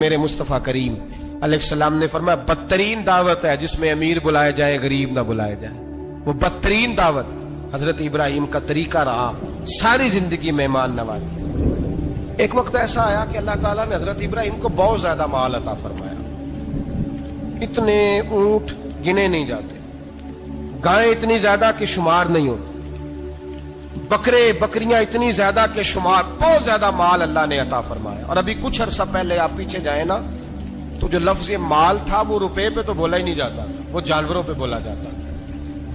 میرے مصطفیٰ کریم علیہ السلام نے فرمایا بدترین دعوت ہے جس میں امیر بلائے جائے غریب نہ بلائے جائے. وہ بدترین دعوت حضرت ابراہیم کا طریقہ رہا ساری زندگی مہمان نوازی. ایک وقت ایسا آیا کہ اللہ تعالیٰ نے حضرت ابراہیم کو بہت زیادہ مال عطا فرمایا. اتنے اونٹ گنے نہیں جاتے, گائیں اتنی زیادہ کہ شمار نہیں ہوتی, بکرے بکریاں اتنی زیادہ کہ شمار, بہت زیادہ مال اللہ نے عطا فرمایا. اور ابھی کچھ عرصہ پہلے آپ پیچھے جائیں نا تو جو لفظ مال تھا وہ روپے پہ تو بولا ہی نہیں جاتا, وہ جانوروں پہ بولا جاتا.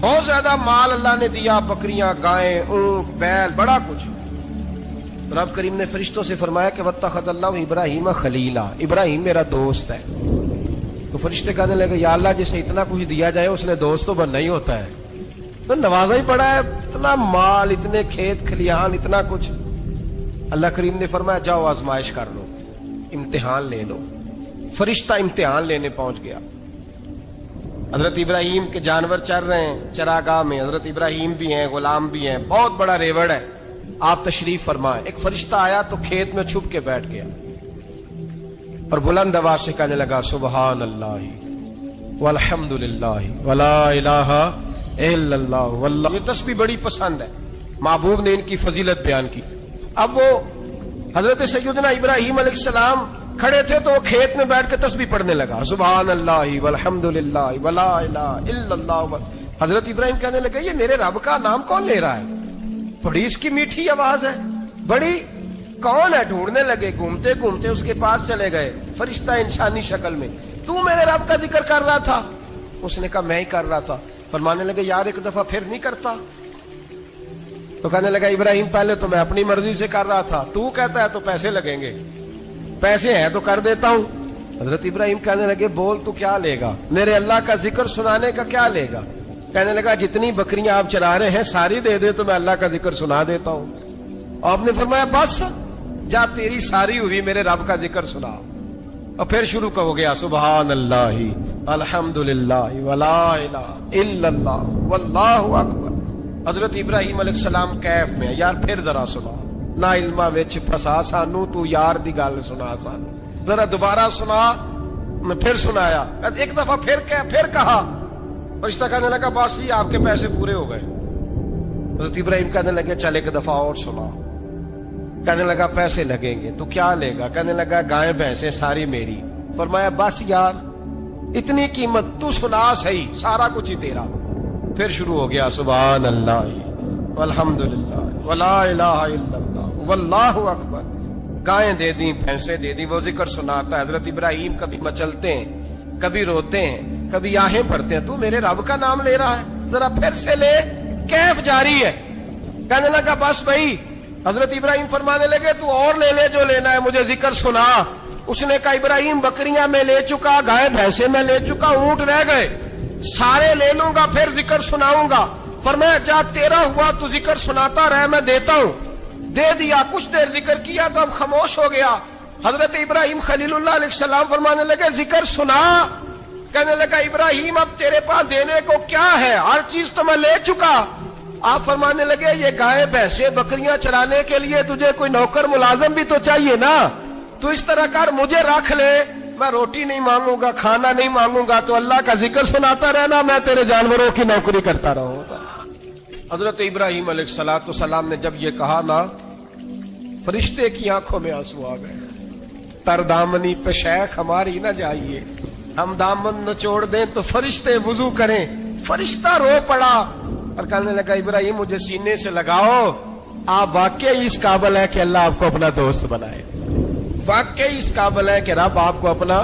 بہت زیادہ مال اللہ نے دیا, بکریاں گائیں اونٹ بیل بڑا کچھ. رب کریم نے فرشتوں سے فرمایا کہ واتخذ اللہ ابراہیم خلیلا, ابراہیم میرا دوست ہے. تو فرشتے کہنے لگے یا اللہ جسے اتنا کچھ دیا جائے اس نے دوست تو بننا ہی ہوتا ہے, تو نوازا ہی پڑا ہے, اتنا مال اتنے کھیت کھلیان اتنا کچھ. اللہ کریم نے فرمایا جاؤ آزمائش کر لو, امتحان لے لو. فرشتہ امتحان لینے پہنچ گیا. حضرت ابراہیم کے جانور چر رہے ہیں چراگاہ میں, حضرت ابراہیم بھی ہیں غلام بھی ہیں, بہت بڑا ریوڑ ہے. آپ تشریف فرمائیں. ایک فرشتہ آیا تو کھیت میں چھپ کے بیٹھ گیا اور بلند آواز سے کہنے لگا سبحان اللہ والحمد للہ ولا الہ الا اللہ واللہ. یہ تسبیح بڑی پسند ہے, محبوب نے ان کی فضیلت بیان کی. اب وہ حضرت سیدنا ابراہیم علیہ السلام کھڑے تھے تو وہ کھیت میں بیٹھ کے تسبیح پڑھنے لگا سبحان اللہ والحمد للہ ولا الہ الا اللہ. حضرت ابراہیم کہنے لگے یہ میرے رب کا نام کون لے رہا ہے, بڑی اس کی میٹھی آواز ہے, بڑی کون ہے. ڈھونڈنے لگے, گھومتے گھومتے اس کے پاس چلے گئے. فرشتہ انسانی شکل میں, تو میرے رب کا ذکر کر رہا تھا؟ اس نے کہا میں ہی کر رہا تھا. فرمانے لگے یار ایک دفعہ پھر نہیں کرتا. تو کہنے لگا ابراہیم پہلے تو میں اپنی مرضی سے کر رہا تھا, تو کہتا ہے تو پیسے لگیں گے, پیسے ہیں تو کر دیتا ہوں. حضرت ابراہیم کہنے لگے بول تو کیا لے گا, میرے اللہ کا ذکر سنانے کا کیا لے گا؟ کہنے لگا جتنی بکریاں آپ چرا رہے ہیں ساری دے دے تو میں اللہ کا ذکر سنا دیتا ہوں. اور آپ نے فرمایا بس جا تیری ساری ہوئی میرے رب کا ذکر سنا. اور پھر شروع ہو گیا سبحان اللہ الحمد للہ ولا الہ الا اللہ واللہ اکبر. حضرت ابراہیم علیہ السلام کیف میں, یار پھر ذرا سنا, نہ علما وچ پھسا سانو, تو یار دی گل سنا سانو, ذرا دوبارہ سنا. میں پھر سنایا, ایک دفعہ پھر کہا. فرشتہ کہنے لگا بس جی آپ کے پیسے پورے ہو گئے. حضرت ابراہیم کہنے لگے چل ایک دفعہ اور سنا. کہنے لگا پیسے لگیں گے, تو کیا لے گا؟ کہنے لگا گائیں بھینسیں ساری میری. فرمایا بس یار اتنی قیمت, تو سنا صحیح, سارا کچھ ہی تیرا. پھر شروع ہو گیا سبحان اللہ والحمد للہ ولا الہ الا اللہ واللہ اکبر. گائیں دے دی بھینسیں دے دی, وہ ذکر سناتا ہے. حضرت ابراہیم کبھی مچلتے ہیں, کبھی روتے ہیں, کبھی آہیں پڑھتے ہیں. تو میرے رب کا نام لے رہا ہے, ذرا پھر سے لے. کیف جاری ہے. کہنے لگا بس بھائی. حضرت ابراہیم فرمانے لگے تو اور لے لے جو لینا ہے, مجھے ذکر سنا. اس نے کہا ابراہیم بکریاں میں لے چکا, گائے بھینسیں میں لے چکا, اونٹ رہ گئے, سارے لے لوں گا پھر ذکر سناؤں گا. فرمایا جا تیرا ہوا تو ذکر سناتا رہ, میں دیتا ہوں. دے دیا. کچھ دیر ذکر کیا تو اب خاموش ہو گیا. حضرت ابراہیم خلیل اللہ علیہ السلام فرمانے لگے ذکر سنا. کہنے لگا ابراہیم اب تیرے پاس دینے کو کیا ہے, ہر چیز تو میں لے چکا. آپ فرمانے لگے یہ گائے بھینسیں بکریاں چرانے کے لیے تجھے کوئی نوکر ملازم بھی تو چاہیے نا. تو اس طرح کر, مجھے رکھ لے, میں روٹی نہیں مانگوں گا, کھانا نہیں مانگوں گا, تو اللہ کا ذکر سناتا رہنا, میں تیرے جانوروں کی نوکری کرتا رہوں گا. حضرت ابراہیم علیہ الصلوۃ والسلام نے جب یہ کہا نا, فرشتے کی آنکھوں میں آنسو آ گئے. تردامنی پہ شیخ ہماری نہ جائیے, ہم دامن نچوڑ دیں تو فرشتے وضو کریں. فرشتہ رو پڑا اور کہنے لگا ابراہیم مجھے سینے سے لگاؤ, آپ واقعی اس قابل ہے کہ اللہ آپ کو اپنا دوست بنائے, واقعی اس قابل ہے کہ رب آپ کو اپنا.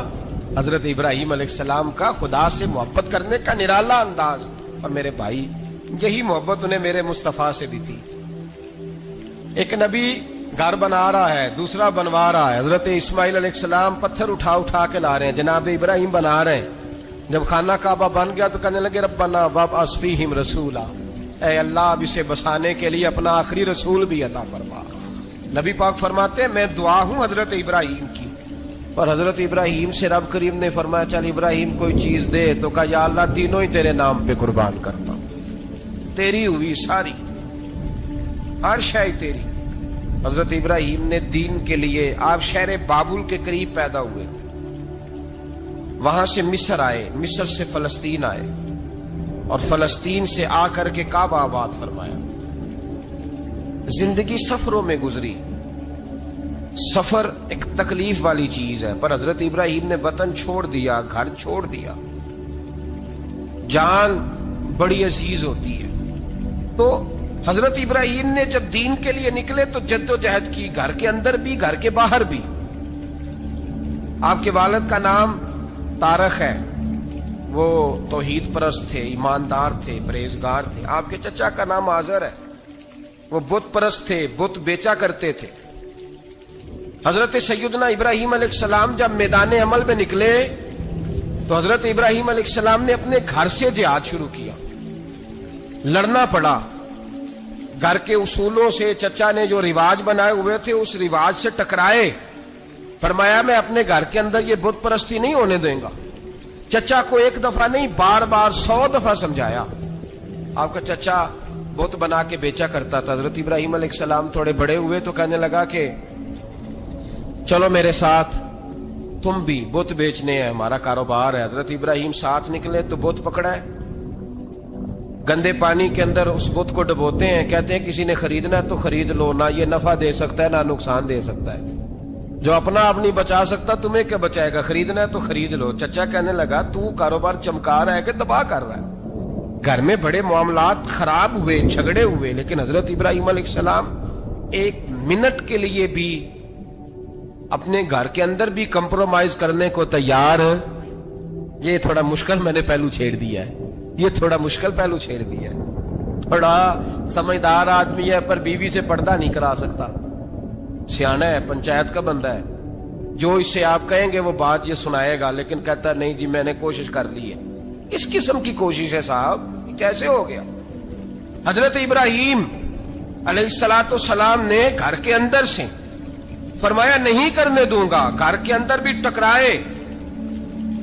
حضرت ابراہیم علیہ السلام کا خدا سے محبت کرنے کا نرالا انداز. اور میرے بھائی یہی محبت انہیں میرے مصطفیٰ سے بھی تھی. ایک نبی گھر بنا رہا ہے, دوسرا بنوا رہا ہے. حضرت اسماعیل علیہ السلام پتھر اٹھا اٹھا کے لا رہے ہیں, جناب ابراہیم بنا رہے ہیں. جب خانہ کعبہ بن گیا تو کہنے لگے ربنا وابعث فیہم رسولا, اے اللہ اب اسے بسانے کے لیے اپنا آخری رسول بھی عطا فرما. نبی پاک فرماتے ہیں میں دعا ہوں حضرت ابراہیم کی. اور حضرت ابراہیم سے رب کریم نے فرمایا چل ابراہیم کوئی چیز دے, تو کہا یا اللہ تینوں ہی تیرے نام پہ قربان کرتا ہوں, تیری ہوئی ساری, ہر شے تیری. حضرت ابراہیم نے دین کے لیے, آپ شہر بابل کے قریب پیدا ہوئے تھے, وہاں سے مصر آئے، مصر سے فلسطین آئے، اور فلسطین سے آ کر کے کعبہ آباد فرمایا۔ زندگی سفروں میں گزری۔ سفر ایک تکلیف والی چیز ہے، پر حضرت ابراہیم نے وطن چھوڑ دیا، گھر چھوڑ دیا۔ جان بڑی عزیز ہوتی ہے، تو حضرت ابراہیم نے جب دین کے لیے نکلے تو جد و جہد کی، گھر کے اندر بھی گھر کے باہر بھی۔ آپ کے والد کا نام طارق ہے، وہ توحید پرست تھے، ایماندار تھے، پرہیزگار تھے۔ آپ کے چچا کا نام آزر ہے، وہ بت پرست تھے، بت بیچا کرتے تھے۔ حضرت سیدنا ابراہیم علیہ السلام جب میدان عمل میں نکلے تو حضرت ابراہیم علیہ السلام نے اپنے گھر سے جہاد شروع کیا۔ لڑنا پڑا، گھر کے اصولوں سے، چچا نے جو رواج بنائے ہوئے تھے اس رواج سے ٹکرائے۔ فرمایا میں اپنے گھر کے اندر یہ بت پرستی نہیں ہونے دیں گا۔ چچا کو ایک دفعہ نہیں، بار بار 100 دفعہ سمجھایا۔ آپ کا چچا بت بنا کے بیچا کرتا تھا۔ حضرت ابراہیم علیہ السلام تھوڑے بڑے ہوئے تو کہنے لگا کہ چلو میرے ساتھ، تم بھی بت بیچنے ہیں، ہمارا کاروبار ہے۔ حضرت ابراہیم ساتھ نکلے تو بت پکڑا ہے، گندے پانی کے اندر اس بت کو ڈبوتے ہیں، کہتے ہیں کسی نے خریدنا ہے تو خرید لو، نہ یہ نفع دے سکتا ہے نہ نقصان دے سکتا ہے، جو اپنا آپ نہیں بچا سکتا تمہیں کیا بچائے گا، خریدنا ہے تو خرید لو۔ چچا کہنے لگا تو کاروبار چمکا رہا ہے کہ تباہ کر رہا ہے۔ گھر میں بڑے معاملات خراب ہوئے، جھگڑے ہوئے، لیکن حضرت ابراہیم علیہ السلام ایک منٹ کے لیے بھی اپنے گھر کے اندر بھی کمپرومائز کرنے کو تیار۔ یہ تھوڑا مشکل میں نے پہلو چھیڑ دیا ہے، یہ تھوڑا مشکل پہلو چھیڑ دیا ہے۔ بڑا سمجھدار آدمی ہے پر بیوی سے پردہ نہیں کرا سکتا، سیانا ہے، پنچایت کا بندہ ہے، جو اس سے آپ کہیں گے وہ بات یہ سنائے گا، لیکن کہتا نہیں جی میں نے کوشش کر لی ہے۔ اس قسم کی کوشش ہے صاحب، کیسے ہو گیا؟ حضرت ابراہیم علیہ السلام نے گھر کے اندر سے فرمایا نہیں کرنے دوں گا، گھر کے اندر بھی ٹکرائے۔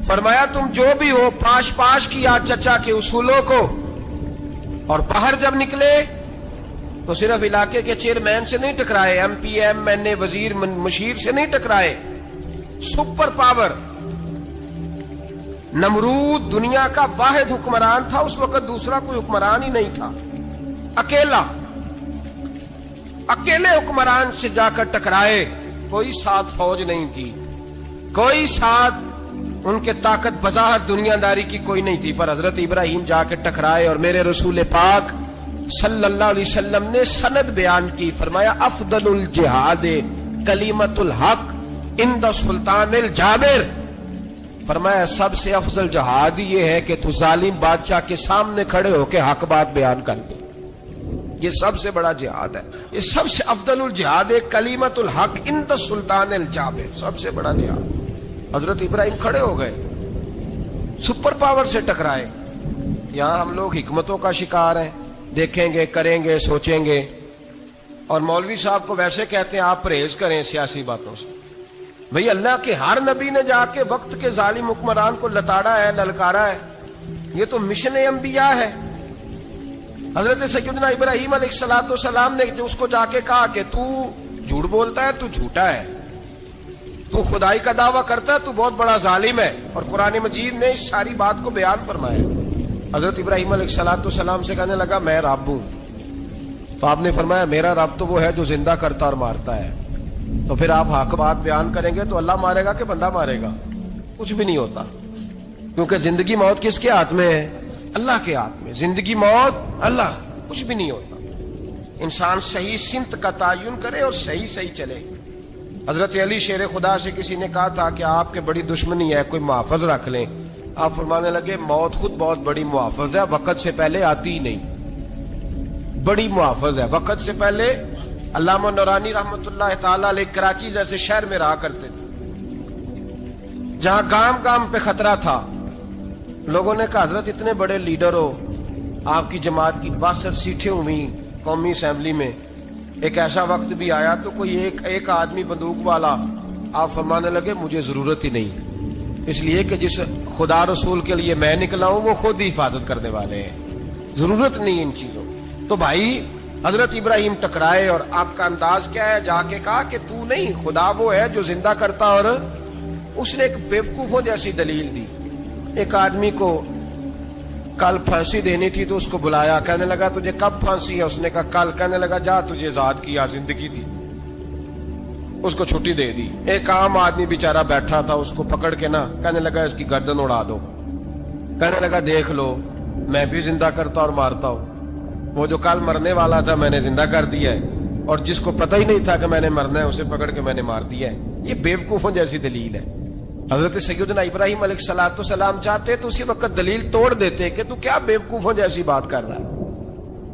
فرمایا تم جو بھی ہو، پاش پاش کیا چچا کے اصولوں کو، اور باہر جب نکلے تو صرف علاقے کے چیئرمین سے نہیں ٹکرائے، ایم پی ایم این اے وزیر مشیر سے نہیں ٹکرائے، سپر پاور نمرود دنیا کا واحد حکمران تھا، اس وقت دوسرا کوئی حکمران ہی نہیں تھا، اکیلے حکمران سے جا کر ٹکرائے۔ کوئی ساتھ فوج نہیں تھی، کوئی ساتھ ان کے طاقت بظاہر دنیا داری کی کوئی نہیں تھی، پر حضرت ابراہیم جا کے ٹکرائے۔ اور میرے رسول پاک صلی اللہ علیہ وسلم نے سند بیان کی، فرمایا افضل الجہاد کلمۃ الحق عند سلطان الجابر۔ فرمایا سب سے افضل جہاد یہ ہے کہ تو ظالم بادشاہ کے سامنے کھڑے ہو کے حق بات بیان کر دے، یہ سب سے بڑا جہاد ہے، یہ سب سے افضل الجہاد کلمۃ الحق عند سلطان الجابر، سب سے بڑا جہاد۔ حضرت ابراہیم کھڑے ہو گئے، سپر پاور سے ٹکرائے۔ یہاں ہم لوگ حکمتوں کا شکار ہیں، دیکھیں گے، کریں گے، سوچیں گے، اور مولوی صاحب کو ویسے کہتے ہیں آپ پرہیز کریں سیاسی باتوں سے۔ بھئی اللہ کے ہر نبی نے جا کے وقت کے ظالم حکمران کو لتاڑا ہے، للکارا ہے، یہ تو مشن انبیاء ہے۔ حضرت سیدنا ابراہیم علیہ السلام نے جو اس کو جا کے کہا کہ تو جھوٹ بولتا ہے، تو جھوٹا ہے، تو خدائی کا دعویٰ کرتا ہے، تو بہت بڑا ظالم ہے، اور قرآن مجید نے اس ساری بات کو بیان فرمایا۔ حضرت ابراہیم علیہ السلام سے کہنے لگا میں رب ہوں، تو آپ نے فرمایا میرا رب تو وہ ہے جو زندہ کرتا اور مارتا ہے۔ تو پھر آپ حق بات بیان کریں گے تو اللہ مارے گا کہ بندہ مارے گا؟ کچھ بھی نہیں ہوتا، کیونکہ زندگی موت کس کے ہاتھ میں ہے؟ اللہ کے ہاتھ میں۔ زندگی موت اللہ، کچھ بھی نہیں ہوتا۔ انسان صحیح سمت کا تعین کرے اور صحیح چلے۔ حضرت علی شیر خدا سے کسی نے کہا تھا کہ آپ کے بڑی دشمنی ہے، کوئی محافظ رکھ لیں۔ آپ فرمانے لگے موت خود بہت بڑی محافظ ہے، وقت سے پہلے آتی ہی نہیں، بڑی محافظ ہے، وقت سے پہلے۔ علامہ نورانی رحمت اللہ تعالی علیہ کراچی جیسے شہر میں رہا کرتے تھے، جہاں گام گام پہ خطرہ تھا۔ لوگوں نے کہا حضرت اتنے بڑے لیڈر ہو، آپ کی جماعت کی 62 سیٹیں ہوئی قومی اسمبلی میں، ایک ایسا وقت بھی آیا تو کوئی ایک آدمی بندوق والا، آپ فرمانے لگے مجھے ضرورت ہی نہیں، اس لیے کہ جس خدا رسول کے لیے میں نکلا ہوں وہ خود ہی حفاظت کرنے والے ہیں، ضرورت نہیں ان چیزوں۔ تو بھائی حضرت ابراہیم ٹکرائے، اور آپ کا انداز کیا ہے؟ جا کے کہا کہ تو نہیں، خدا وہ ہے جو زندہ کرتا اور اس نے ایک بیوقوفوں جیسی دلیل دی. ایک آدمی کو کل پھانسی دینی تھی تو اس کو بلایا, کہنے لگا تجھے کب پھانسی ہے؟ اس نے کہا کل. کہنے لگا جا تجھے آزاد کیا, زندگی دی, اس کو چھٹی دے دی. ایک عام آدمی بیچارہ بیٹھا تھا, اس کو پکڑ کے نا کہنے لگا اس کی گردن اڑا دو. کہنے لگا دیکھ لو میں بھی زندہ کرتا اور مارتا ہوں, وہ جو کل مرنے والا تھا میں نے زندہ کر دیا ہے, اور جس کو پتہ ہی نہیں تھا کہ میں نے مرنا ہے اسے پکڑ کے میں نے مار دیا ہے. یہ بیوقوفوں جیسی دلیل ہے. حضرت سیدنا ابراہیم علیہ الصلوۃ والسلام چاہتے تو اسی وقت دلیل توڑ دیتے کہ تو کیا بیوقوفوں جیسی بات کر رہا ہے,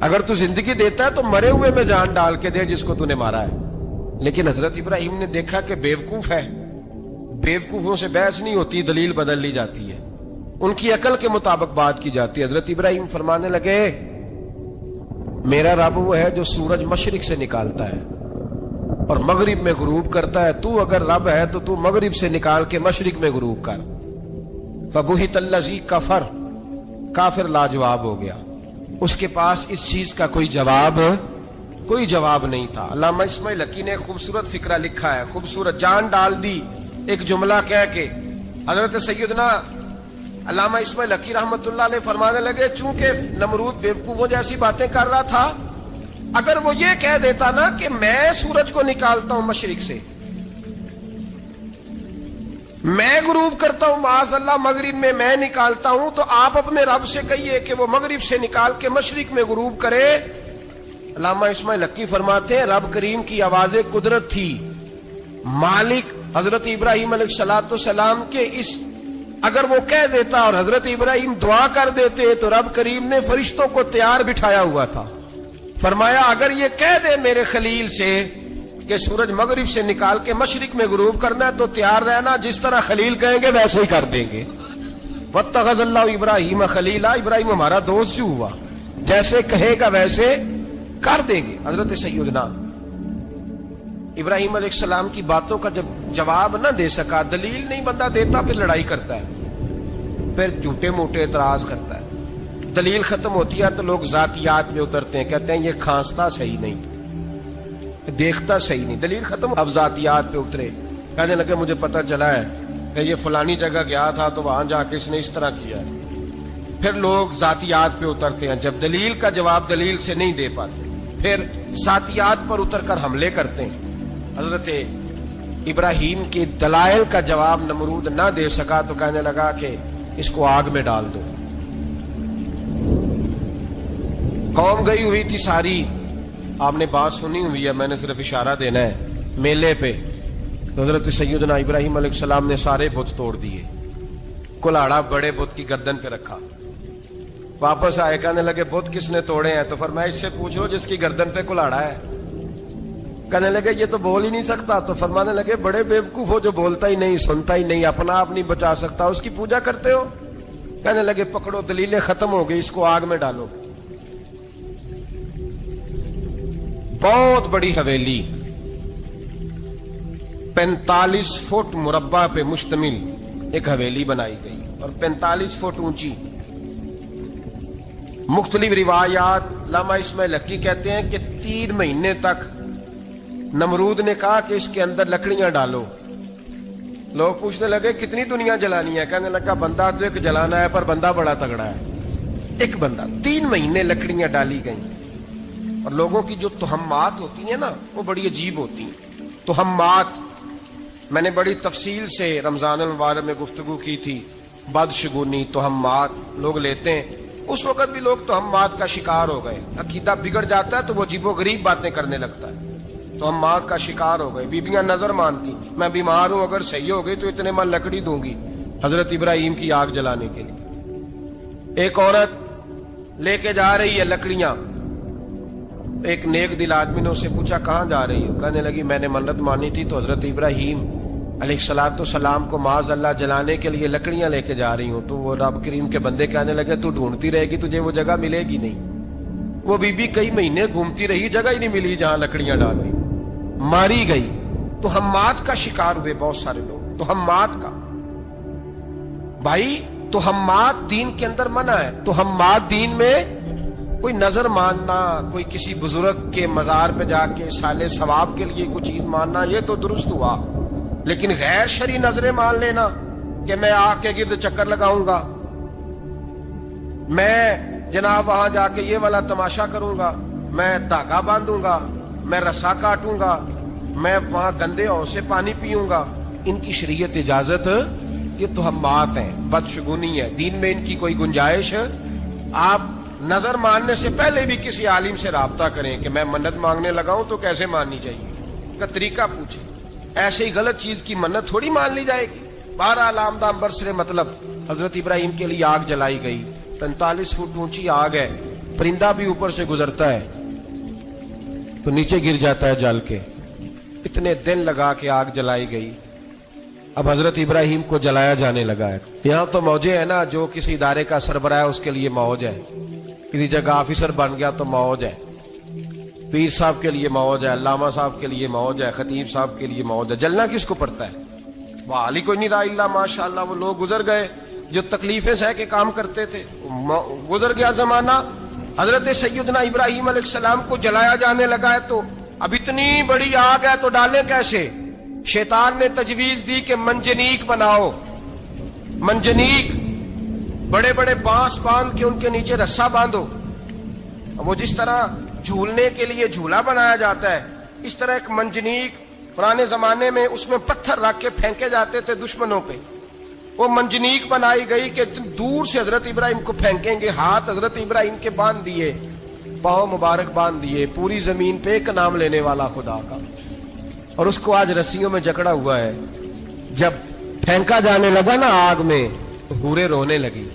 اگر تو زندگی دیتا ہے تو مرے ہوئے میں جان ڈال کے دے جس کو تو نے مارا ہے. لیکن حضرت ابراہیم نے دیکھا کہ بیوقوف ہے, بیوقوفوں سے بحث نہیں ہوتی, دلیل بدل لی جاتی ہے, ان کی عقل کے مطابق بات کی جاتی ہے. حضرت ابراہیم فرمانے لگے میرا رب وہ ہے جو سورج مشرق سے نکالتا ہے اور مغرب میں غروب کرتا ہے. تو اگر رب ہے تو تو مغرب سے نکال کے مشرق میں غروب کر. فبہت الذی کفر, کافر لاجواب ہو گیا, اس کے پاس اس چیز کا کوئی جواب نہیں تھا. علامہ اسماعیل حقی نے خوبصورت فقرہ لکھا ہے, خوبصورت, جان ڈال دی ایک جملہ کہہ کے. حضرت سیدنا علامہ اسماعیل حقی رحمت اللہ علیہ فرمانے لگے چونکہ نمرود بیوقوفوں جیسی باتیں کر رہا تھا, اگر وہ یہ کہہ دیتا نا کہ میں سورج کو نکالتا ہوں مشرق سے, میں غروب کرتا ہوں معاذ اللہ مغرب میں میں نکالتا ہوں, تو آپ اپنے رب سے کہیے کہ وہ مغرب سے نکال کے مشرق میں غروب کرے. علامہ اسماعیل حقی فرماتے ہیں رب کریم کی آواز قدرت تھی, مالک حضرت ابراہیم علیہ الصلوۃ والسلام کے اس, اگر وہ کہہ دیتا اور حضرت ابراہیم دعا کر دیتے تو رب کریم نے فرشتوں کو تیار بٹھایا ہوا تھا. فرمایا اگر یہ کہہ دے میرے خلیل سے کہ سورج مغرب سے نکال کے مشرق میں غروب کرنا ہے تو تیار رہنا, جس طرح خلیل کہیں گے ویسے ہی کر دیں گے. واتخذ اللہ ابراہیم خلیلا, ابراہیم ہمارا دوست جو ہوا, جیسے کہے گا ویسے کر دیں گے. حضرت سیدنا ابراہیم علیہ السلام کی باتوں کا جب جواب نہ دے سکا, دلیل نہیں بندہ دیتا, پھر لڑائی کرتا ہے, پھر جھوٹے موٹے اعتراض کرتا ہے. دلیل ختم ہوتی ہے تو لوگ ذاتیات میں اترتے ہیں, کہتے ہیں یہ کھانستا صحیح نہیں, دیکھتا صحیح نہیں. دلیل ختم, اب ذاتیات پہ اترے, کہنے لگے مجھے پتا چلا ہے کہ یہ فلانی جگہ گیا تھا تو وہاں جا کے اس نے اس طرح کیا ہے. پھر لوگ ذاتیات پہ اترتے ہیں, جب دلیل کا جواب دلیل سے نہیں دے پاتے پھر ذاتیات پر اتر کر حملے کرتے ہیں. حضرت ابراہیم کے دلائل کا جواب نمرود نہ دے سکا تو کہنے لگا کہ اس کو آگ میں ڈال دو. قوم گئی ہوئی تھی ساری, آپ نے بات سنی ہوئی ہے, میں نے صرف اشارہ دینا ہے, میلے پہ. تو حضرت سیدنا ابراہیم علیہ السلام نے سارے بت توڑ دیے, کلاڑا بڑے بت کی گردن پہ رکھا. واپس آئے, کہنے لگے بت کس نے توڑے ہیں؟ تو فرمایا اس سے پوچھو جس کی گردن پہ کلاڑا ہے. کہنے لگے یہ تو بول ہی نہیں سکتا. تو فرمانے لگے بڑے بیوقوف ہو, جو بولتا ہی نہیں, سنتا ہی نہیں, اپنا آپ نہیں بچا سکتا, اس کی پوجا کرتے ہو. کہنے لگے پکڑو, دلیلیں ختم ہو گئی, اس کو آگ میں ڈالو. بہت بڑی حویلی 45 فٹ مربع پہ مشتمل ایک حویلی بنائی گئی اور 45 فٹ اونچی. مختلف روایات, علامہ اسماعیل حقی کہتے ہیں کہ 3 مہینے تک نمرود نے کہا کہ اس کے اندر لکڑیاں ڈالو. لوگ پوچھنے لگے کتنی دنیا جلانی ہے؟ کہنے لگا بندہ تو ایک جلانا ہے, پر بندہ بڑا تگڑا ہے, ایک بندہ. 3 مہینے لکڑیاں ڈالی گئیں. اور لوگوں کی جو تہمات ہوتی ہیں نا وہ بڑی عجیب ہوتی ہیں. تہمات میں نے بڑی تفصیل سے رمضان المبارک میں گفتگو کی تھی. بدشگونی, تہمات لوگ لیتے ہیں. اس وقت بھی لوگ تہمات کا شکار ہو گئے. عقیدہ بگڑ جاتا ہے تو وہ عجیب و غریب باتیں کرنے لگتا ہے. تہمات کا شکار ہو گئے. بیبیاں نظر مانتی, میں بیمار ہوں, اگر صحیح ہو گئی تو اتنے من لکڑی دوں گی حضرت ابراہیم کی آگ جلانے کے لیے. ایک عورت لے کے جا رہی ہے لکڑیاں. ایک نیک دل آدمی نے اسے پوچھا کہاں جا رہی ہو؟ کہنے لگی میں نے منت مانی تھی تو حضرت ابراہیم علیہ الصلوۃ والسلام کو معاذ اللہ جلانے کے لیے لکڑیاں لے کے جا رہی ہوں. تو وہ رب کریم کے بندے کہنے لگے تو ڈھونڈتی رہے گی, تجھے وہ جگہ ملے گی نہیں. وہ بی بی کئی مہینے گھومتی رہی, جگہ ہی نہیں ملی جہاں لکڑیاں ڈالنی, ماری گئی. تہمات کا شکار ہوئے بہت سارے لوگ. تہمات کا بھائی, تہمات دین کے اندر منع ہے. تہمات دین میں کوئی نظر ماننا, کوئی کسی بزرگ کے مزار پہ جا کے سالے ثواب کے لیے کوئی چیز ماننا, یہ تو درست ہوا. لیکن غیر شرعی نظریں مان لینا کہ میں آگ کے گرد چکر لگاؤں گا، میں جناب وہاں جا کے یہ والا تماشا کروں گا، میں دھاگا باندھوں گا، میں رسا کاٹوں گا، میں وہاں گندے ہوں سے پانی پیوں گا، ان کی شریعت اجازت؟ یہ توہمات ہیں، بدشگونی ہے، دین میں ان کی کوئی گنجائش؟ آپ نظر ماننے سے پہلے بھی کسی عالم سے رابطہ کریں کہ میں منت مانگنے لگا ہوں تو کیسے ماننی چاہیے کا طریقہ پوچھیں، ایسے ہی غلط چیز کی منت تھوڑی مان لی جائے گی۔ بہرحال آمدام برسرے مطلب حضرت ابراہیم کے لیے آگ جلائی گئی، 45 فٹ اونچی آگ ہے، پرندہ بھی اوپر سے گزرتا ہے تو نیچے گر جاتا ہے جل کے، اتنے دن لگا کے آگ جلائی گئی۔ اب حضرت ابراہیم کو جلایا جانے لگا ہے۔ یہاں تو موجیں ہے نا، جو کسی ادارے کا سربراہ ہے اس کے لیے موج ہے، کسی جگہ آفیسر بن گیا تو موج ہے، پیر صاحب کے لیے موج ہے، علامہ صاحب کے لیے موج ہے، خطیب صاحب کے لیے موج ہے۔ جلنا کس کو پڑتا ہے؟ وہ علی کوئی نہیں رہا الا ماشاءاللہ، وہ لوگ گزر گئے جو تکلیفیں سہ کے کام کرتے تھے، گزر گیا زمانہ۔ حضرت سیدنا ابراہیم علیہ السلام کو جلایا جانے لگا ہے تو اب اتنی بڑی آگ ہے تو ڈالیں کیسے؟ شیطان نے تجویز دی کہ منجنیق بناؤ، منجنیق، بڑے بڑے بانس باندھ کے ان کے نیچے رسا باندھو۔ وہ جس طرح جھولنے کے لیے جھولا بنایا جاتا ہے، اس طرح ایک منجنیق پرانے زمانے میں اس میں پتھر رکھ کے پھینکے جاتے تھے دشمنوں پہ، وہ منجنیق بنائی گئی کہ دور سے حضرت ابراہیم کو پھینکیں گے۔ ہاتھ حضرت ابراہیم کے باندھ دیے، پاؤں مبارک باندھ دیے، پوری زمین پہ ایک نام لینے والا خدا کا، اور اس کو آج رسیوں میں جکڑا ہوا ہے۔ جب پھینکا جانے لگا نا آگ میں تو حوریں رونے لگی،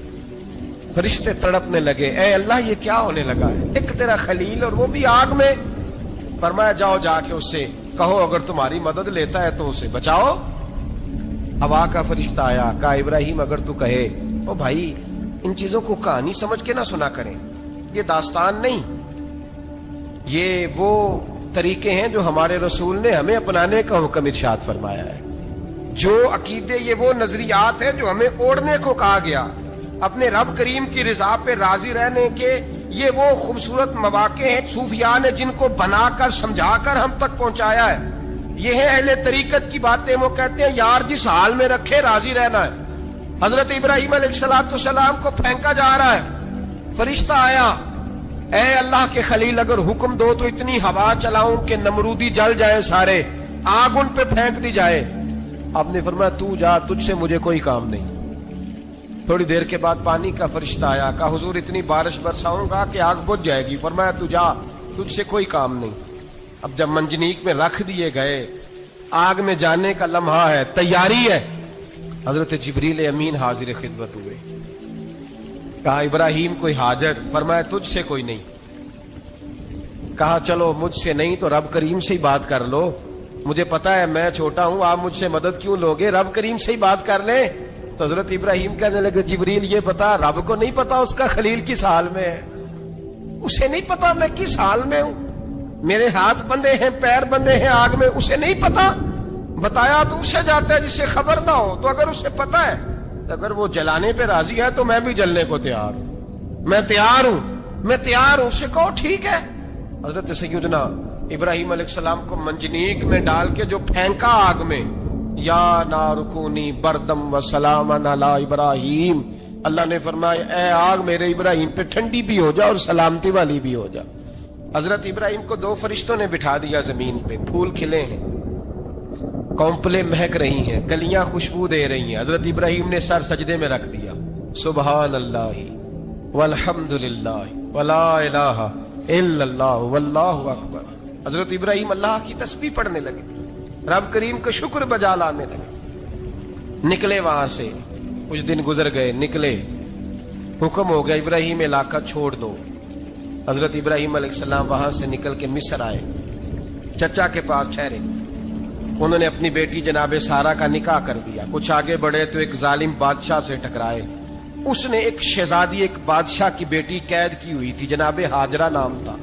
فرشتے تڑپنے لگے، اے اللہ یہ کیا ہونے لگا ہے؟ ایک تیرا خلیل اور وہ بھی آگ میں۔ فرمایا جاؤ جا کے اس سے کہو اگر تمہاری مدد لیتا ہے تو اسے بچاؤ۔ ہوا کا فرشتہ آیا، کہا ابراہیم اگر تو کہے، او بھائی ان چیزوں کو کہانی سمجھ کے نہ سنا کریں، یہ داستان نہیں، یہ وہ طریقے ہیں جو ہمارے رسول نے ہمیں اپنانے کا حکم ارشاد فرمایا ہے، جو عقیدے، یہ وہ نظریات ہیں جو ہمیں اوڑھنے کو کہا گیا۔ اپنے رب کریم کی رضا پہ راضی رہنے کے یہ وہ خوبصورت مواقع ہیں صوفیاء نے جن کو بنا کر سمجھا کر ہم تک پہنچایا ہے۔ یہ ہے اہل طریقت کی باتیں، وہ کہتے ہیں یار جس حال میں رکھے راضی رہنا ہے۔ حضرت ابراہیم علیہ السلام کو پھینکا جا رہا ہے، فرشتہ آیا، اے اللہ کے خلیل اگر حکم دو تو اتنی ہوا چلاؤں کہ نمرودی جل جائیں سارے، آگ ان پہ پھینک دی جائے۔ آپ نے فرمایا تو جا، تجھ سے مجھے کوئی کام نہیں۔ تھوڑی دیر کے بعد پانی کا فرشتہ آیا، کہا حضور اتنی بارش برساؤں گا کہ آگ بجھ جائے گی۔ فرمایا تو جا، تجھ سے کوئی کام نہیں۔ اب جب منجنیق میں رکھ دیے گئے، آگ میں جانے کا لمحہ ہے، تیاری ہے، حضرت جبریل امین حاضر خدمت ہوئے، کہا ابراہیم کوئی حاجت؟ فرمایا تجھ سے کوئی نہیں۔ کہا چلو مجھ سے نہیں تو رب کریم سے ہی بات کر لو، مجھے پتا ہے میں چھوٹا ہوں، آپ مجھ سے مدد کیوں لوگے، رب کریم سے ہی بات کر لیں۔ تو حضرت ابراہیم کہنے لگے جبریل یہ بتا، رب کو نہیں پتا اس کا خلیل کس حال میں ہے، اسے نہیں پتا میں کس حال میں ہوں، میرے ہاتھ بندھے ہیں، پیر بندھے ہیں آگ میں، اسے نہیں پتا۔ بتایا تو اسے جاتا ہے جس سے خبر نہ ہو، تو اگر اسے پتا ہے، اگر وہ جلانے پہ راضی ہے تو میں بھی جلنے کو تیار ہوں، میں تیار ہوں، میں تیار ہوں، اسے کہو ٹھیک ہے۔ حضرت سیدنا ابراہیم علیہ السلام کو منجنیق میں ڈال کے جو پھینکا آگ میں، یا نار کونی بردم و سلاما علی ابراہیم، اللہ نے فرمایا اے آگ میرے ابراہیم پہ ٹھنڈی بھی ہو جا اور سلامتی والی بھی ہو جا۔ حضرت ابراہیم کو دو فرشتوں نے بٹھا دیا زمین پہ، پھول کھلے ہیں، کونپلیں مہک رہی ہیں، کلیاں خوشبو دے رہی ہیں۔ حضرت ابراہیم نے سر سجدے میں رکھ دیا، سبحان اللہ والحمد للہ ولا الہ الا اللہ واللہ اکبر۔ حضرت ابراہیم اللہ کی تسبیح پڑھنے لگے، رب کریم کا شکر بجا لانے لگے۔ نکلے وہاں سے، کچھ دن گزر گئے، نکلے، حکم ہو گیا ابراہیم علاقہ چھوڑ دو۔ حضرت ابراہیم علیہ السلام وہاں سے نکل کے مصر آئے، چچا کے پاس ٹھہرے، انہوں نے اپنی بیٹی جناب سارہ کا نکاح کر دیا۔ کچھ آگے بڑھے تو ایک ظالم بادشاہ سے ٹکرائے، اس نے ایک شہزادی، ایک بادشاہ کی بیٹی قید کی ہوئی تھی، جناب ہاجرہ نام تھا،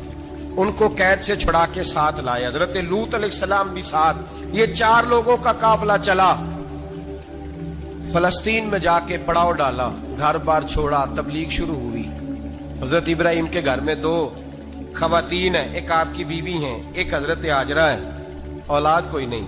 ان کو قید سے چھڑا کے ساتھ لائے۔ حضرت لوط علیہ السلام بھی ساتھ، یہ 4 لوگوں کا قافلہ چلا، فلسطین میں جا کے پڑاؤ ڈالا، گھر بار چھوڑا، تبلیغ شروع ہوئی۔ حضرت ابراہیم کے گھر میں 2 خواتین ہیں، ایک آپ کی بیوی ہیں، ایک حضرت ہاجرہ ہے، اولاد کوئی نہیں۔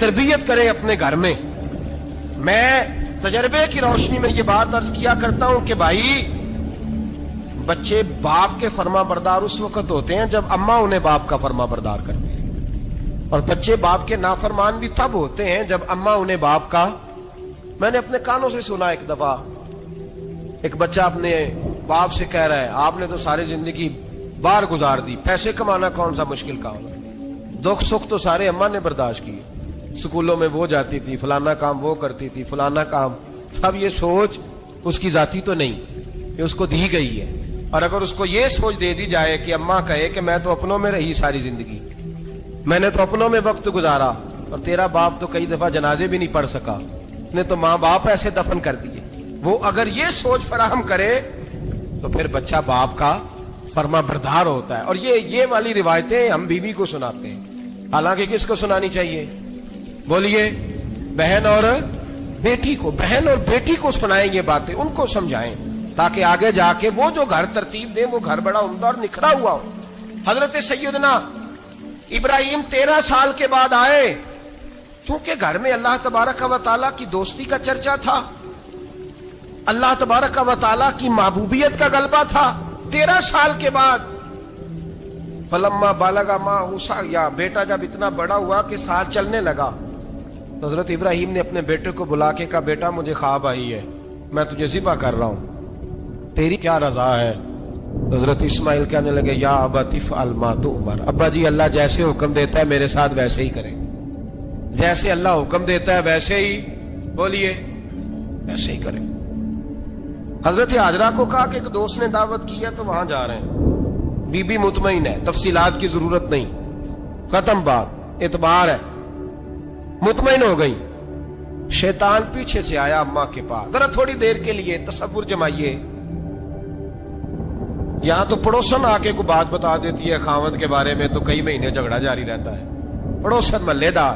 تربیت کریں اپنے گھر میں. میں تجربے کی روشنی میں یہ بات عرض کیا کرتا ہوں کہ بھائی بچے باپ کے فرما بردار اس وقت ہوتے ہیں جب اماں انہیں باپ کا فرما بردار کرتے ہیں، اور بچے باپ کے نافرمان بھی تب ہوتے ہیں جب اماں انہیں باپ کا. میں نے اپنے کانوں سے سنا ایک دفعہ ایک بچہ اپنے باپ سے کہہ رہا ہے آپ نے تو ساری زندگی باہر گزار دی، پیسے کمانا کون سا مشکل کام ہے، دکھ سکھ تو سارے اماں نے برداشت کیے، اسکولوں میں وہ جاتی تھی، فلانا کام وہ کرتی تھی، فلانا کام. اب یہ سوچ اس کی ذاتی تو نہیں، یہ اس کو دی گئی ہے. اور اگر اس کو یہ سوچ دے دی جائے کہ اماں کہے کہ میں تو اپنوں میں رہی ساری زندگی، میں نے تو اپنوں میں وقت گزارا، اور تیرا باپ تو کئی دفعہ جنازے بھی نہیں پڑھ سکا، نے تو ماں باپ ایسے دفن کر دیے، وہ اگر یہ سوچ فراہم کرے تو پھر بچہ باپ کا فرما بردار ہوتا ہے. اور یہ والی روایتیں ہم بیوی کو سناتے ہیں، حالانکہ کس کو سنانی چاہیے؟ بولیے. بہن اور بیٹی کو. بہن اور بیٹی کو سنائیں یہ باتیں، ان کو سمجھائیں تاکہ آگے جا کے وہ جو گھر ترتیب دیں وہ گھر بڑا عمدہ اور نکھرا ہوا ہو. حضرت سیدنا ابراہیم 13 سال کے بعد آئے، چونکہ گھر میں اللہ تبارک و تعالیٰ کی دوستی کا چرچا تھا، اللہ تبارک و تعالیٰ کی محبوبیت کا غلبہ تھا. 13 سال کے بعد فلما بالغ معه سعیا، بیٹا جب اتنا بڑا ہوا کہ ساتھ چلنے لگا تو حضرت ابراہیم نے اپنے بیٹے کو بلا کے کہا بیٹا مجھے خواب آئی ہے، میں تجھے ذبح کر رہا ہوں، تیری کیا رضا ہے؟ تو حضرت اسماعیل کہنے لگے یا ابت افعل ما تؤمر، ابا جی اللہ جیسے حکم دیتا ہے میرے ساتھ ویسے ہی کریں، جیسے اللہ حکم دیتا ہے ویسے ہی، بولیے ویسے ہی کریں. حضرت حاجرہ کو کہا کہ ایک دوست نے دعوت کی ہے تو وہاں جا رہے ہیں. بی بی مطمئن ہے، تفصیلات کی ضرورت نہیں، ختم بات، اعتبار ہے، مطمئن ہو گئی. شیطان پیچھے سے آیا اماں کے پاس. ذرا تھوڑی دیر کے لیے تصور جمائیے، یہاں تو پڑوسن آ کے کوئی بات بتا دیتی ہے خاوند کے بارے میں تو کئی مہینے جھگڑا جاری رہتا ہے، پڑوسن محلے دار.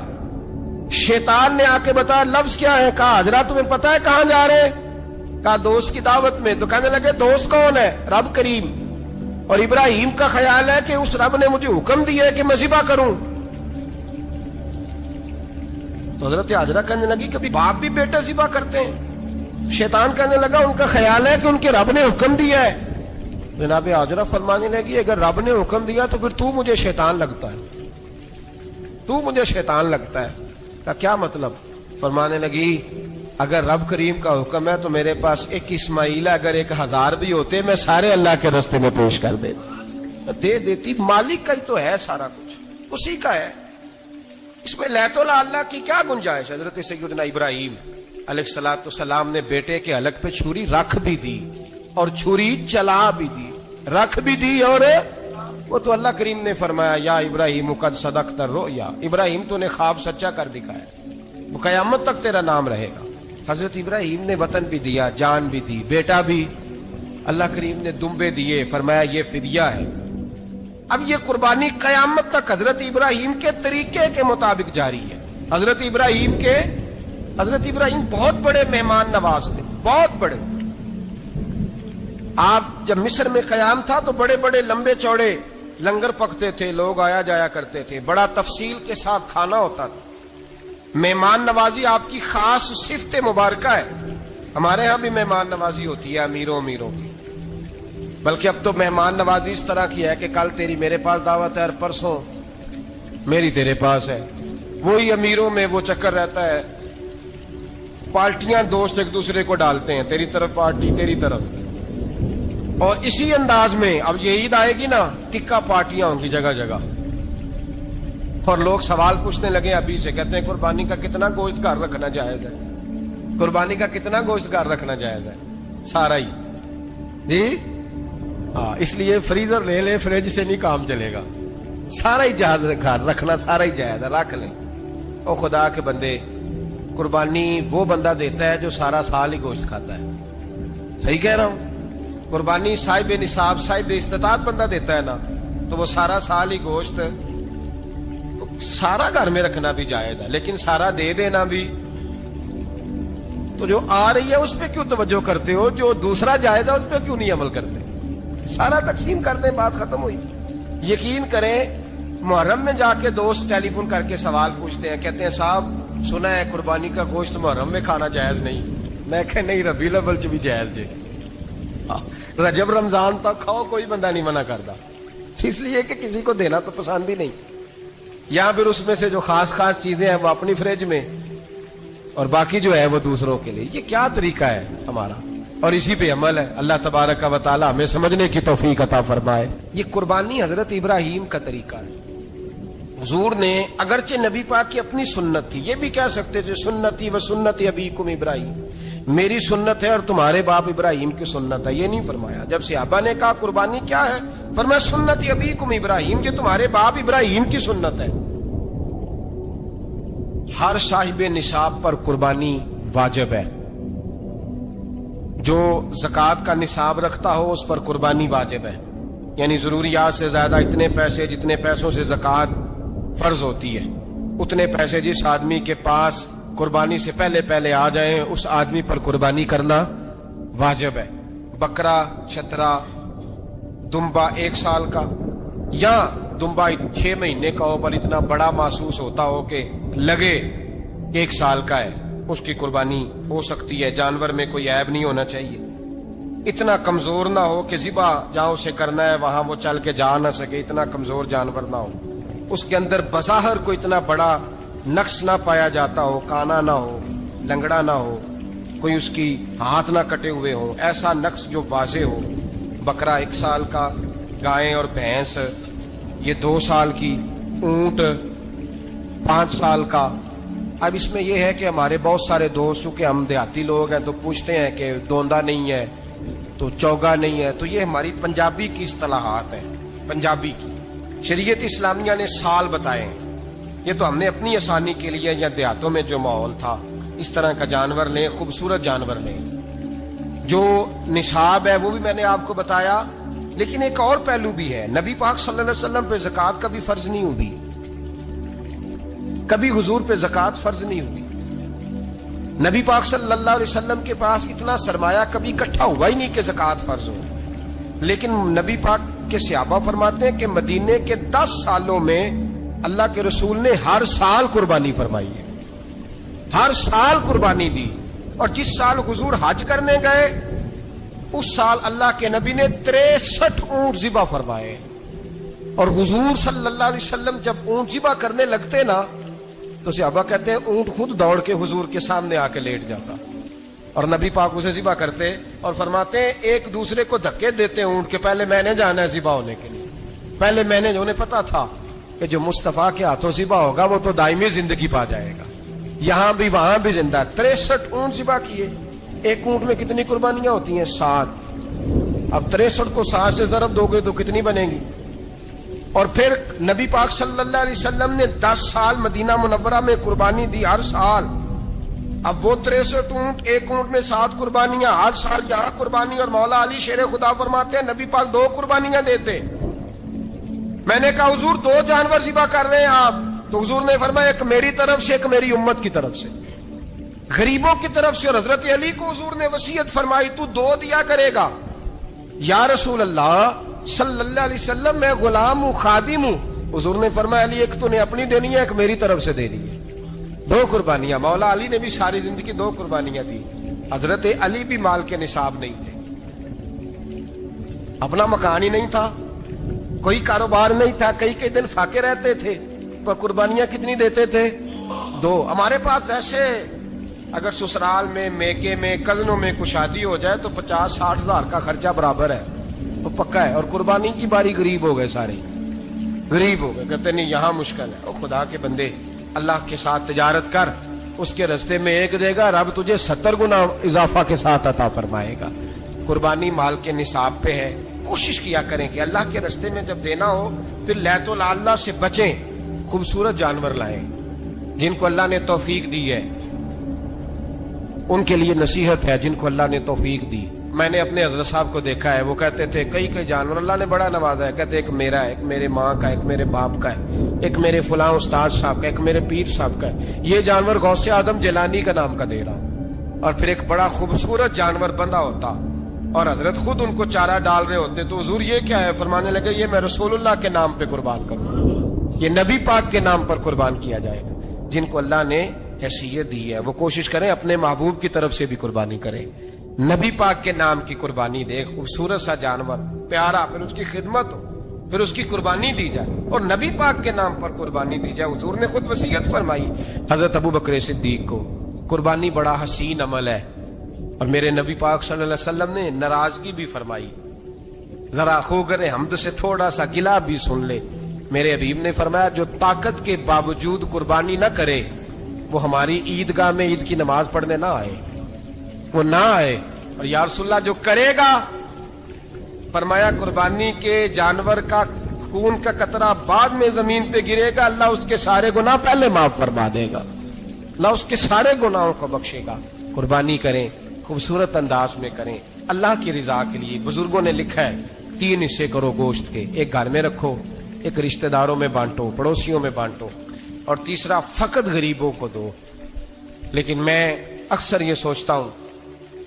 شیطان نے آ کے بتایا لفظ کیا ہے؟ کہا حاجرہ تمہیں پتا ہے کہاں جا رہے ہیں؟ کہا دوست کی دعوت میں. تو کہنے لگے دوست کون ہے؟ رب کریم. اور ابراہیم کا خیال ہے کہ اس رب نے مجھے حکم دیا ہے کہ میں ذبح کروں. تو حضرت حاجرہ کہنے لگی کبھی باپ بھی بیٹے ذبح کرتے ہیں؟ شیطان کہنے لگا ان کا خیال ہے کہ ان کے رب نے حکم دیا ہے. جناب حاجرہ فرمانے لگی اگر رب نے حکم دیا تو پھر تو مجھے شیطان لگتا ہے، تو مجھے شیطان لگتا ہے. کا کیا مطلب؟ فرمانے لگی اگر رب کریم کا حکم ہے تو میرے پاس ایک اسماعیل ہے، اگر 1000 بھی ہوتے میں سارے اللہ کے راستے میں پیش کر دے دیتی. مالک کا ہی تو ہے سارا کچھ، اسی کا ہے، اس میں لیت اللہ کی کیا گنجائش؟ حضرت سیدنا ابراہیم علیہ السلام نے بیٹے کے حلق پہ چھری رکھ بھی دی اور چھری چلا بھی دی، رکھ بھی دی، اور وہ تو اللہ کریم نے فرمایا یا ابراہیم قد صدقت الرؤیا، ابراہیم تو نے خواب سچا کر دکھایا، وہ قیامت تک تیرا نام رہے گا. حضرت ابراہیم نے وطن بھی دیا، جان بھی دی، بیٹا بھی. اللہ کریم نے دمبے دیے، فرمایا یہ فدیہ ہے. اب یہ قربانی قیامت تک حضرت ابراہیم کے طریقے کے مطابق جاری ہے. حضرت ابراہیم بہت بڑے مہمان نواز تھے، بہت بڑے. آپ جب مصر میں قیام تھا تو بڑے بڑے لمبے چوڑے لنگر پکتے تھے، لوگ آیا جایا کرتے تھے، بڑا تفصیل کے ساتھ کھانا ہوتا تھا. مہمان نوازی آپ کی خاص صفت مبارکہ ہے. ہمارے ہاں بھی مہمان نوازی ہوتی ہے امیروں کی، بلکہ اب تو مہمان نوازی اس طرح کی ہے کہ کل تیری میرے پاس دعوت ہے اور پرسوں میری تیرے پاس ہے. وہی امیروں میں وہ چکر رہتا ہے، پارٹیاں دوست ایک دوسرے کو ڈالتے ہیں، تیری طرف پارٹی تیری طرف. اور اسی انداز میں اب یہ عید آئے گی نا، ٹکا پارٹیاں ہوں گی جگہ جگہ. اور لوگ سوال پوچھنے لگے ابھی سے، کہتے ہیں قربانی کا کتنا گوشت گھر رکھنا جائز ہے؟ قربانی کا کتنا گوشت گھر رکھنا جائز ہے؟ سارا ہی جی ہاں. اس لیے فریزر لے لے، فریج سے نہیں کام چلے گا. سارا ہی جہاز گھر رکھنا سارا ہی جائز ہے، رکھ لیں. او خدا کے بندے، قربانی وہ بندہ دیتا ہے جو سارا سال ہی گوشت کھاتا ہے. صحیح کہہ رہا ہوں؟ قربانی صاحب نصاب صاحب استطاعت بندہ دیتا ہے نا، تو وہ سارا سال ہی گوشت، تو سارا گھر میں رکھنا بھی جائز ہے، لیکن سارا دے دینا بھی. تو جو آ رہی ہے اس پہ کیوں توجہ کرتے ہو؟ جو دوسرا جائز ہے اس پہ کیوں نہیں عمل کرتے؟ سارا تقسیم کر دیں، بات ختم ہوئی. یقین کریں محرم میں جا کے دوست ٹیلی فون کر کے سوال پوچھتے ہیں, کہتے ہیں صاحب سنا ہے قربانی کا گوشت محرم میں کھانا جائز نہیں. میں کہ نہیں, ربیع الاول چ بھی جائز جے, رجب رمضان تک کھاؤ, کوئی بندہ نہیں منع کرتا, اس لیے کہ کسی کو دینا تو پسند ہی نہیں. یا پھر اس میں سے جو خاص خاص چیزیں ہیں وہ اپنی فریج میں, اور باقی جو ہے وہ دوسروں کے لیے. یہ کیا طریقہ ہے ہمارا, اور اسی پہ عمل ہے. اللہ تبارک و تعالی ہمیں سمجھنے کی توفیق عطا فرمائے. یہ قربانی حضرت ابراہیم کا طریقہ ہے. حضور نے اگرچہ نبی پاک کی اپنی سنت تھی, یہ بھی کہہ سکتے تھے سنتی و سنت ابیکم ابراہیم, میری سنت ہے اور تمہارے باپ ابراہیم کی سنت ہے. یہ نہیں فرمایا. جب صحابہ نے کہا قربانی کیا ہے, فرمایا سنت ابیکم ابراہیم, یہ تمہارے باپ ابراہیم کی سنت ہے. ہر صاحب نصاب پر قربانی واجب ہے. جو زکوٰۃ کا نصاب رکھتا ہو اس پر قربانی واجب ہے. یعنی ضروریات سے زیادہ اتنے پیسے, جتنے پیسوں سے زکوٰۃ فرض ہوتی ہے, اتنے پیسے جس آدمی کے پاس قربانی سے پہلے آ جائیں اس آدمی پر قربانی کرنا واجب ہے. بکرا, چھترا, دمبا 1 سال کا, یا دمبا 6 مہینے کا ہو پر اتنا بڑا محسوس ہوتا ہو کہ لگے 1 سال کا ہے, اس کی قربانی ہو سکتی ہے. جانور میں کوئی عیب نہیں ہونا چاہیے, اتنا کمزور نہ ہو کہ ذبح جہاں اسے کرنا ہے وہاں وہ چل کے جا نہ سکے, اتنا کمزور جانور نہ ہو. اس کے اندر بظاہر کوئی اتنا بڑا نقص نہ پایا جاتا ہو, کانا نہ ہو, لنگڑا نہ ہو, کوئی اس کی ہاتھ نہ کٹے ہوئے ہو, ایسا نقص جو واضح ہو. بکرا 1 سال کا, گائیں اور بھینس یہ 2 سال کی, اونٹ 5 سال کا. اب اس میں یہ ہے کہ ہمارے بہت سارے دوست, چونکہ ہم دیہاتی لوگ ہیں, تو پوچھتے ہیں کہ دوندا نہیں ہے تو چوگا نہیں ہے. تو یہ ہماری پنجابی کی اصطلاحات ہیں, پنجابی کی. شریعت اسلامیہ نے سال بتائے ہیں, یہ تو ہم نے اپنی آسانی کے لیے, یا دیہاتوں میں جو ماحول تھا اس طرح کا جانور لیں, خوبصورت جانور لیں. جو نصاب ہے وہ بھی میں نے آپ کو بتایا. لیکن ایک اور پہلو بھی ہے, نبی پاک صلی اللہ علیہ وسلم پہ زکوٰۃ کبھی فرض نہیں ہوئی, کبھی حضور پہ زکوٰۃ فرض نہیں ہوئی. نبی پاک صلی اللہ علیہ وسلم کے پاس اتنا سرمایہ کبھی اکٹھا ہوا ہی نہیں کہ زکوٰۃ فرض ہو. لیکن نبی پاک کے صحابہ فرماتے ہیں کہ مدینے کے 10 سالوں میں اللہ کے رسول نے ہر سال قربانی فرمائی ہے, ہر سال قربانی دی. اور جس سال حضور حج کرنے گئے اس سال اللہ کے نبی نے 63 اونٹ ذبح فرمائے. اور حضور صلی اللہ علیہ وسلم جب اونٹ ذبح کرنے لگتے نا تو صحابہ کہتے ہیں اونٹ خود دوڑ کے حضور کے سامنے آ کے لیٹ جاتا, اور نبی پاک اسے ذبح کرتے اور فرماتے ہیں ایک دوسرے کو دھکے دیتے اونٹ کے, پہلے میں نے جانا ہے ذبح ہونے کے لیے, پہلے میں نے, انہیں پتا تھا کہ جو مصطفیٰ کے ہاتھوں ذبح ہوگا وہ تو دائمی زندگی پا جائے گا, یہاں بھی وہاں بھی زندہ. 63 اونٹ ذبح کیے. ایک اونٹ میں کتنی قربانیاں ہوتی ہیں؟ 7. اب 63 کو 7 سے ضرب دو گے تو کتنی بنے گی؟ اور پھر نبی پاک صلی اللہ علیہ وسلم نے 10 سال مدینہ منورہ میں قربانی دی, ہر سال. اب وہ 63 اونٹ, ایک اونٹ میں 7 قربانیاں, ہر سال یہاں قربانی. اور مولا علی شیر خدا فرماتے ہیں نبی پاک 2 قربانیاں دیتے. میں نے کہا حضور 2 جانور ذبح کر رہے ہیں آپ, تو حضور نے فرمایا ایک میری طرف سے, ایک میری امت کی طرف سے, غریبوں کی طرف سے. اور حضرت علی کو حضور نے وصیت فرمائی تو 2 دیا کرے گا. یا رسول اللہ صلی اللہ علیہ وسلم میں غلام ہوں, خادم ہوں. حضور نے فرمایا علی ایک تو نے اپنی دینی ہے, ایک میری طرف سے دینی ہے. 2 قربانیاں. مولا علی نے بھی ساری زندگی 2 قربانیاں دی. حضرت علی بھی مال کے نصاب نہیں تھے, اپنا مکان ہی نہیں تھا, کوئی کاروبار نہیں تھا, کئی دن فاقے رہتے تھے, پر قربانیاں کتنی دیتے تھے؟ 2. ہمارے پاس ویسے اگر سسرال میں, میکے میں, کزنوں میں کچھ شادی ہو جائے تو 50-60 ہزار کا خرچہ برابر ہے, وہ پکا ہے. اور قربانی کی باری غریب ہو گئے, سارے غریب ہو گئے, کہتے نہیں یہاں مشکل ہے. اور خدا کے بندے اللہ کے ساتھ تجارت کر, اس کے رستے میں 1 دے گا, رب تجھے 70 گنا اضافہ کے ساتھ عطا فرمائے گا. قربانی مال کے نصاب پہ ہے. کوشش کیا کریں کہ اللہ کے رستے میں جب دینا ہو پھر لیت اللہ سے بچیں, خوبصورت جانور لائیں. جن کو اللہ نے توفیق دی ہے ان کے لیے نصیحت ہے, جن کو اللہ نے توفیق دی. میں نے اپنے حضرت صاحب کو دیکھا ہے, وہ کہتے تھے کئی جانور اللہ نے بڑا نوازا ہے. کہتے ایک میرا ہے, ایک میرے ماں کا, ایک میرے باپ کا ہے, ایک میرے فلاں استاد صاحب کا, ایک میرے پیر صاحب کا ہے. یہ جانور غوث اعظم جیلانی کا نام کا دے رہا ہوں. اور پھر ایک بڑا خوبصورت جانور بندہ ہوتا اور حضرت خود ان کو چارہ ڈال رہے ہوتے. تو حضور یہ کیا ہے؟ فرمانے لگے یہ میں رسول اللہ کے نام پہ قربان کروں. یہ نبی پاک کے نام پر قربان کیا جائے گا۔ جن کو اللہ نے حیثیت دی ہے وہ کوشش کریں اپنے محبوب کی طرف سے بھی قربانی کریں، نبی پاک کے نام کی قربانی دے، خوبصورت سا جانور پیارا، پھر اس کی خدمت ہو، پھر اس کی قربانی دی جائے اور نبی پاک کے نام پر قربانی دی جائے۔ حضور نے خود وصیت فرمائی حضرت ابو بکر صدیق کو، قربانی بڑا حسین عمل ہے، اور میرے نبی پاک صلی اللہ علیہ وسلم نے ناراضگی بھی فرمائی، ذرا خوگر حمد سے تھوڑا سا گلا بھی سن لے۔ میرے حبیب نے فرمایا جو طاقت کے باوجود قربانی نہ کرے وہ ہماری عیدگاہ میں عید کی نماز پڑھنے نہ آئے، وہ نہ آئے۔ اور یا رسول اللہ جو کرے گا، فرمایا قربانی کے جانور کا خون کا قطرہ بعد میں زمین پہ گرے گا، اللہ اس کے سارے گناہ پہلے معاف فرما دے گا، اللہ اس کے سارے گناہوں کو بخشے گا۔ قربانی کریں، خوبصورت انداز میں کریں، اللہ کی رضا کے لیے۔ بزرگوں نے لکھا ہے 3 حصے کرو گوشت کے، ایک گھر میں رکھو، ایک رشتہ داروں میں بانٹو، پڑوسیوں میں بانٹو، اور تیسرا فقط غریبوں کو دو۔ لیکن میں اکثر یہ سوچتا ہوں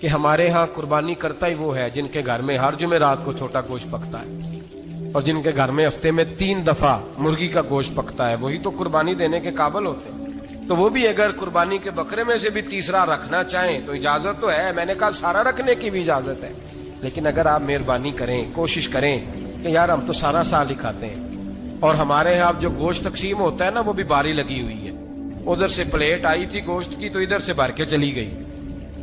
کہ ہمارے ہاں قربانی کرتا ہی وہ ہے جن کے گھر میں ہر جمعرات کو چھوٹا گوشت پکتا ہے، اور جن کے گھر میں ہفتے میں 3 دفعہ مرغی کا گوشت پکتا ہے، وہی تو قربانی دینے کے قابل ہوتے ہیں۔ تو وہ بھی اگر قربانی کے بکرے میں سے بھی تیسرا رکھنا چاہیں تو اجازت تو ہے، میں نے کہا سارا رکھنے کی بھی اجازت ہے، لیکن اگر آپ مہربانی کریں، کوشش کریں کہ یار ہم تو سارا سال ہی کھاتے ہیں، اور ہمارے یہاں جو گوشت تقسیم ہوتا ہے نا وہ بھی باری لگی ہوئی ہے، ادھر سے پلیٹ آئی تھی گوشت کی تو ادھر سے بھر کے چلی گئی،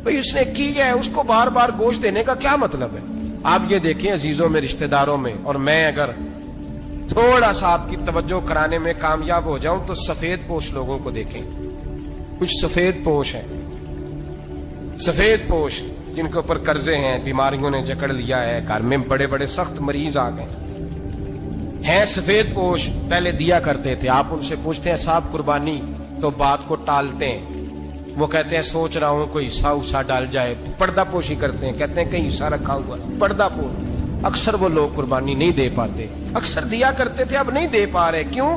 بھئی اس نے کی ہے، اس کو بار بار گوشت دینے کا کیا مطلب ہے؟ آپ یہ دیکھیں عزیزوں میں، رشتہ داروں میں، اور میں اگر تھوڑا سا آپ کی توجہ کرانے میں کامیاب ہو جاؤں تو سفید پوش لوگوں کو دیکھیں، کچھ سفید پوش ہیں، سفید پوش جن کے اوپر قرضے ہیں، بیماریوں نے جکڑ لیا ہے، گھر میں بڑے بڑے سخت مریض آ گئے ہیں، سفید پوش پہلے دیا کرتے تھے۔ آپ ان سے پوچھتے ہیں صاحب قربانی، تو بات کو ٹالتے ہیں، وہ کہتے ہیں سوچ رہا ہوں کوئی حصہ ڈال جائے، پردہ پوشی کرتے ہیں، کہتے ہیں کہیں حصہ رکھا ہوا پردہ پوش۔ اکثر وہ لوگ قربانی نہیں دے پاتے، اکثر دیا کرتے تھے اب نہیں دے پا رہے، کیوں؟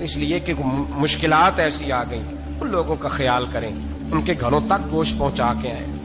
اس لیے کہ مشکلات ایسی آ گئیں۔ ان لوگوں کا خیال کریں، ان کے گھروں تک گوشت پہنچا کے آئیں۔